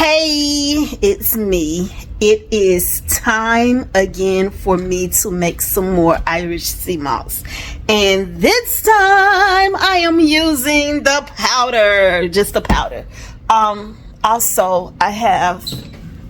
Hey, it's me. It is time again for me to make some more Irish sea moss. And this time I am using the powder, just the powder. Also, I have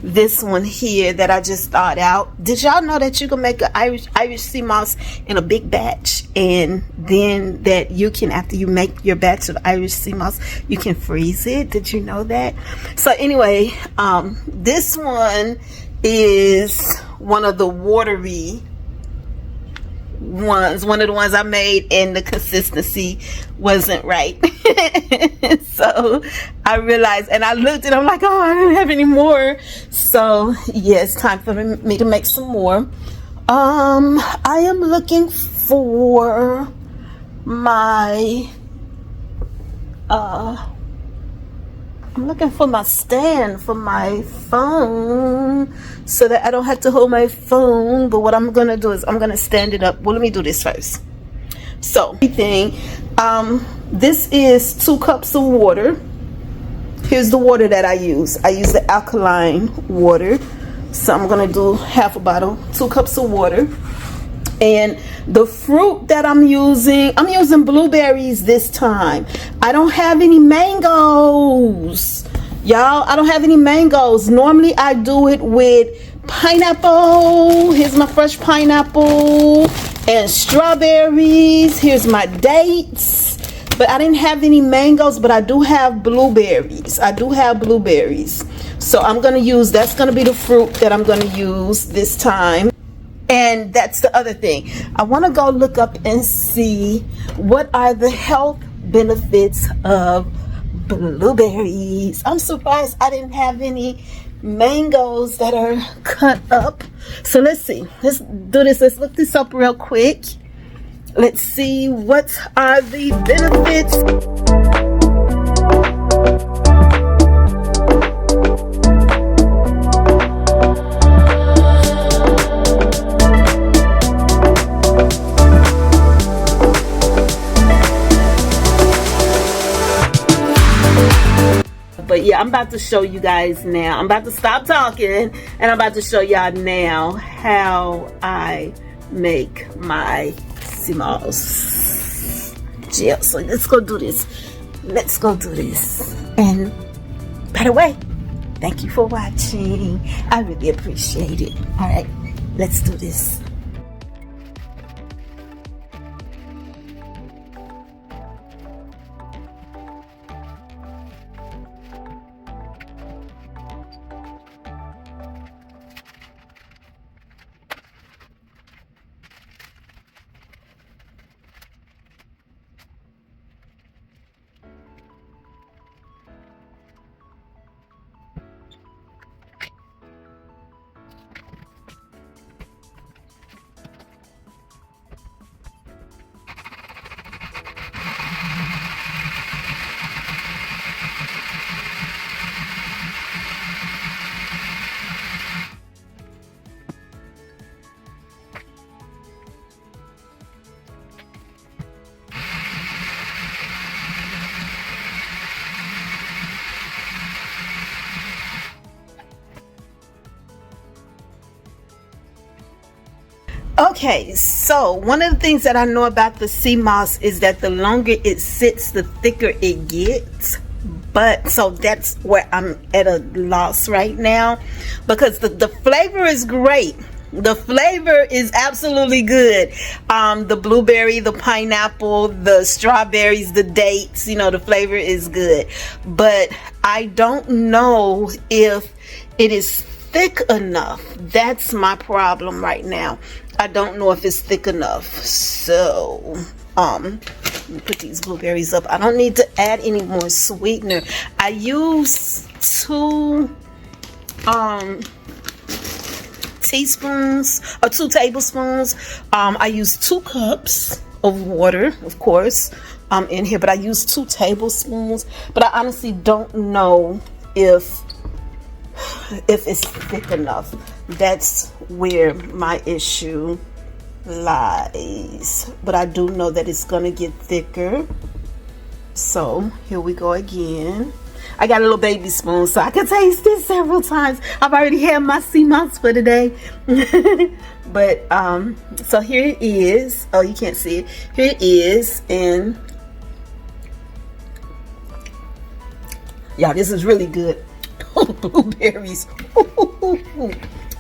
this one here that I just thought out. Did y'all know that you can make an Irish sea moss in a big batch, and then that you can, after you make your batch of Irish sea moss, you can freeze it? Did you know that? So anyway, this one is one of the watery ones, one of the ones I made, and the consistency wasn't right. So I realized, and I looked and I'm like, oh, I don't have any more. So yeah, it's time for me to make some more. I am looking for my I'm looking for my stand for my phone so that I don't have to hold my phone. But what I'm gonna do is I'm gonna stand it up. Well, let me do this first. So this is 2 cups of water. Here's the water that I use. I use the alkaline water. So I'm gonna do half a bottle, 2 cups of water. And the fruit that I'm using blueberries this time. I don't have any mangoes, y'all. I don't have any mangoes. Normally I do it with pineapple. Here's my fresh pineapple and strawberries. Here's my dates. But I didn't have any mangoes, but I do have blueberries. So I'm gonna use, that's gonna be the fruit that I'm gonna use this time. And that's the other thing. I want to go look up and see what are the health benefits of blueberries. I'm surprised I didn't have any mangoes that are cut up. So let's see. Let's do this. Let's look this up real quick. Let's see what are the benefits. But yeah, I'm about to show you guys now. I'm about to stop talking and I'm about to show y'all now how I make my sea moss gel. So let's go do this. And by the way, thank you for watching. I really appreciate it. All right, let's do this. Okay, so one of the things that I know about the sea moss is that the longer it sits, the thicker it gets. But so that's where I'm at a loss right now, because the flavor is great. The flavor is absolutely good. The blueberry, the pineapple, the strawberries, the dates, you know, the flavor is good. But I don't know if it is thick enough. That's my problem right now. I don't know if it's thick enough. So let me put these blueberries up. I don't need to add any more sweetener. I use 2 teaspoons or 2 tablespoons. I use 2 cups of water, of course, in here, but I use 2 tablespoons. But I honestly don't know if it's thick enough. That's where my issue lies. But I do know that it's gonna get thicker. So here we go again. I got a little baby spoon so I can taste it several times. I've already had my sea moss for today. But so here it is. Oh, you can't see it. Here it is. And y'all, this is really good. Blueberries.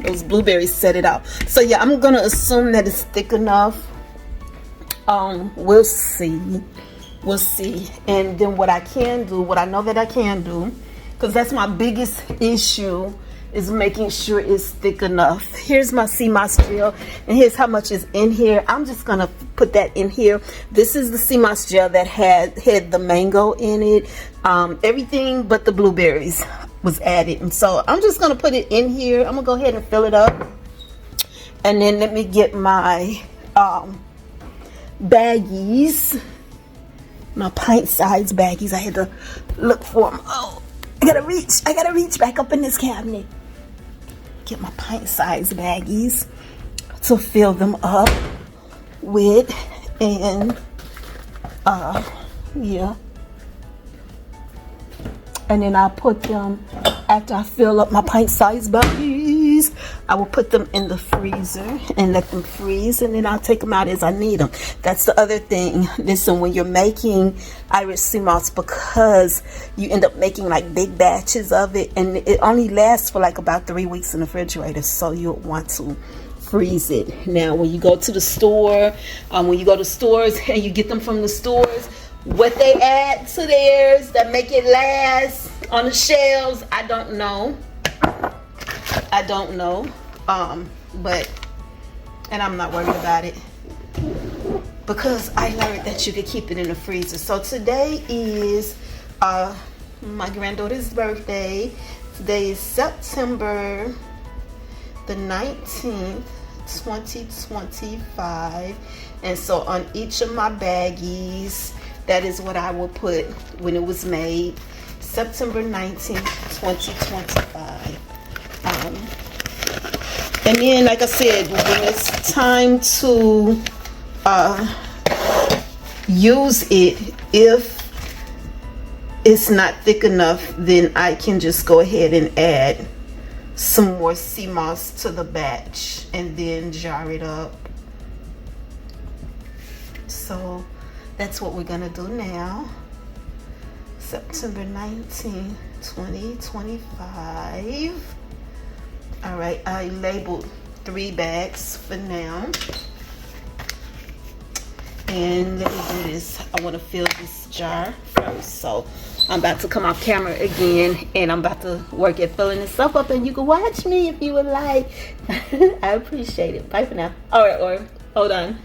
Those blueberries set it out. So yeah, I'm gonna assume that it's thick enough. We'll see. We'll see. And then what I can do, what I know that I can do, because that's my biggest issue, is making sure it's thick enough. Here's my sea moss gel, and here's how much is in here. I'm just gonna put that in here. This is the sea moss gel that had the mango in it. Everything but the blueberries was added, and so I'm just gonna put it in here. I'm gonna go ahead and fill it up, and then let me get my baggies, my pint-sized baggies. I had to look for them. Oh, I gotta reach back up in this cabinet. Get my pint-sized baggies to fill them up with, and yeah. And then I'll put them, after I fill up my pint-sized baggies, I will put them in the freezer and let them freeze, and then I'll take them out as I need them. That's the other thing. Listen, when you're making Irish sea moss, because you end up making like big batches of it, and it only lasts for like about 3 weeks in the refrigerator, so you'll want to freeze it. Now, when you go to the store, when you go to stores and you get them from the stores, what they add to theirs that make it last on the shelves, I don't know. But, and I'm not worried about it, because I learned that you could keep it in the freezer. So today is my granddaughter's birthday. Today is September the 19th, 2025. And so on each of my baggies, that is what I will put when it was made, September 19th, 2025. And then, like I said, when it's time to use it, if it's not thick enough, then I can just go ahead and add some more sea moss to the batch and then jar it up. So that's what we're gonna do now. September 19th, 2025. All right, I labeled 3 bags for now. And let me do this. I want to fill this jar first. So I'm about to come off camera again, and I'm about to work at filling this stuff up, and you can watch me if you would like. I appreciate it. Bye for now. All right, or hold on.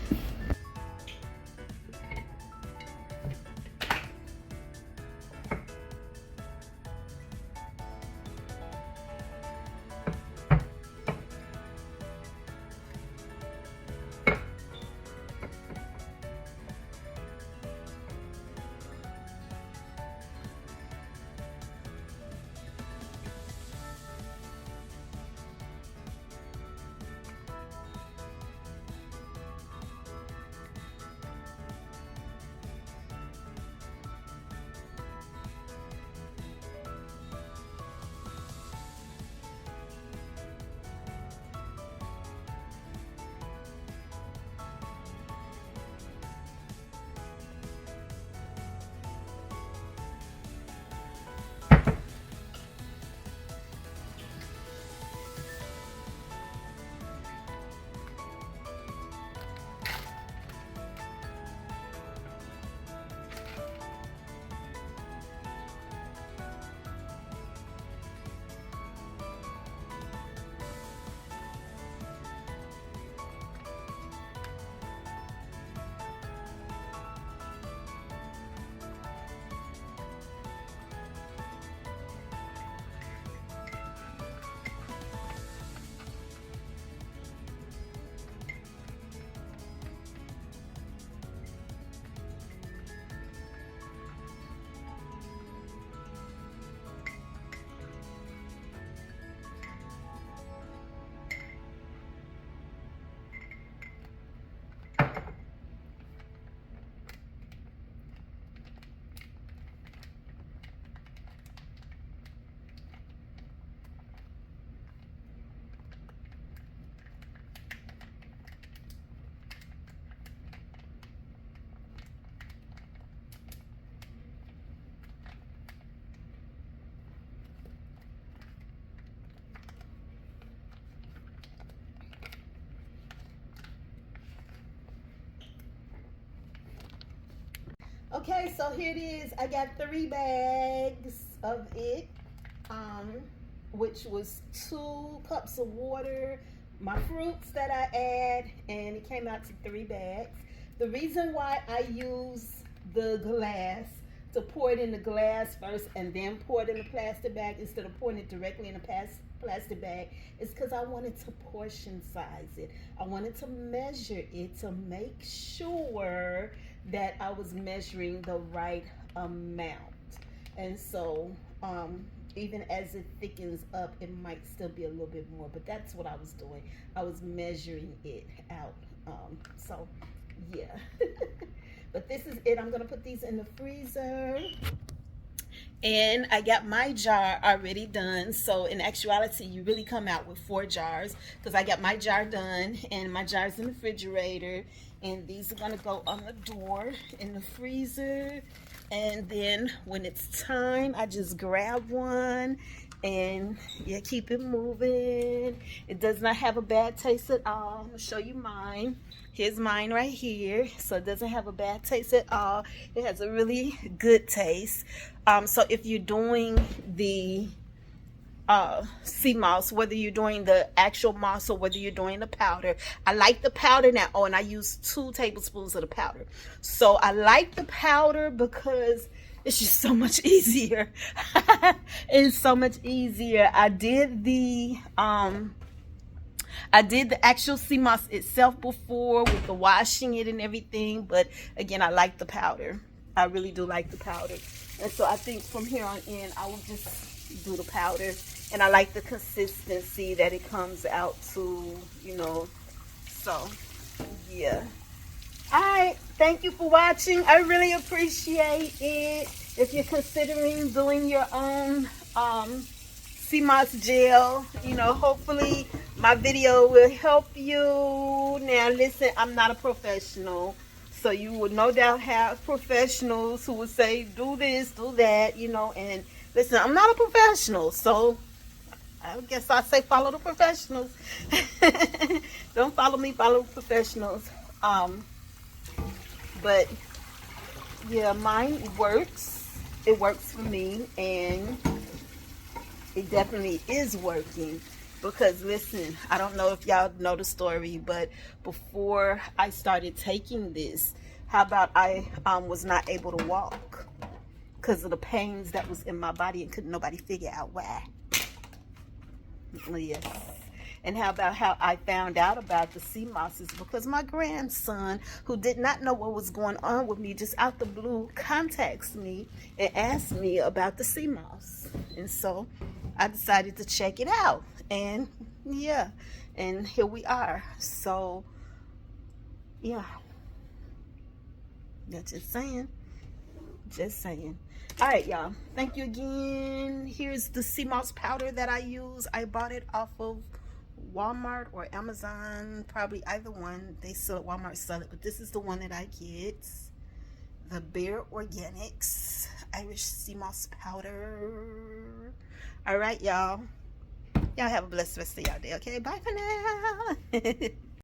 Okay, so here it is. I got 3 bags of it, which was 2 cups of water, my fruits that I add, and it came out to 3 bags. The reason why I use the glass to pour it in the glass first and then pour it in the plastic bag instead of pouring it directly in a plastic bag is because I wanted to portion size it. I wanted to measure it to make sure that I was measuring the right amount. And so even as it thickens up, it might still be a little bit more, but that's what I was doing. I was measuring it out. So yeah. But this is it. I'm gonna put these in the freezer. And I got my jar already done. So in actuality, you really come out with 4 jars because I got my jar done and my jar's in the refrigerator. And these are gonna go on the door in the freezer. And then when it's time, I just grab one and yeah, keep it moving. It does not have a bad taste at all. I'm gonna show you mine. Here's mine right here. So it doesn't have a bad taste at all. It has a really good taste. So if you're doing the sea moss, whether you're doing the actual moss or whether you're doing the powder, I like the powder now. Oh, and I use 2 tablespoons of the powder. So I like the powder because it's just so much easier. It's so much easier. I did the actual sea moss itself before with the washing it and everything, but again, I like the powder. I really do like the powder. And so I think from here on in, I will just do the powder. And I like the consistency that it comes out to, you know. So, yeah. All right. Thank you for watching. I really appreciate it. If you're considering doing your own sea moss gel, you know, hopefully my video will help you. Now, listen, I'm not a professional. So you would no doubt have professionals who would say, do this, do that, you know. And listen, I'm not a professional. So I guess I say follow the professionals. Don't follow me, follow professionals. But yeah, mine works. It works for me, and it definitely is working. Because listen, I don't know if y'all know the story, but before I started taking this, how about I was not able to walk because of the pains that was in my body and couldn't nobody figure out why. Yes. And how about how I found out about the sea mosses? Because my grandson, who did not know what was going on with me, just out the blue contacts me and asked me about the sea moss. And so I decided to check it out. And yeah, and here we are. So yeah, that's just saying. Just saying. All right, y'all. Thank you again. Here's the sea moss powder that I use. I bought it off of Walmart or Amazon, probably either one. They sell it, Walmart sell it, but this is the one that I get. The Bare Organics Irish sea moss powder. All right, y'all. Y'all have a blessed rest of y'all day, okay? Bye for now.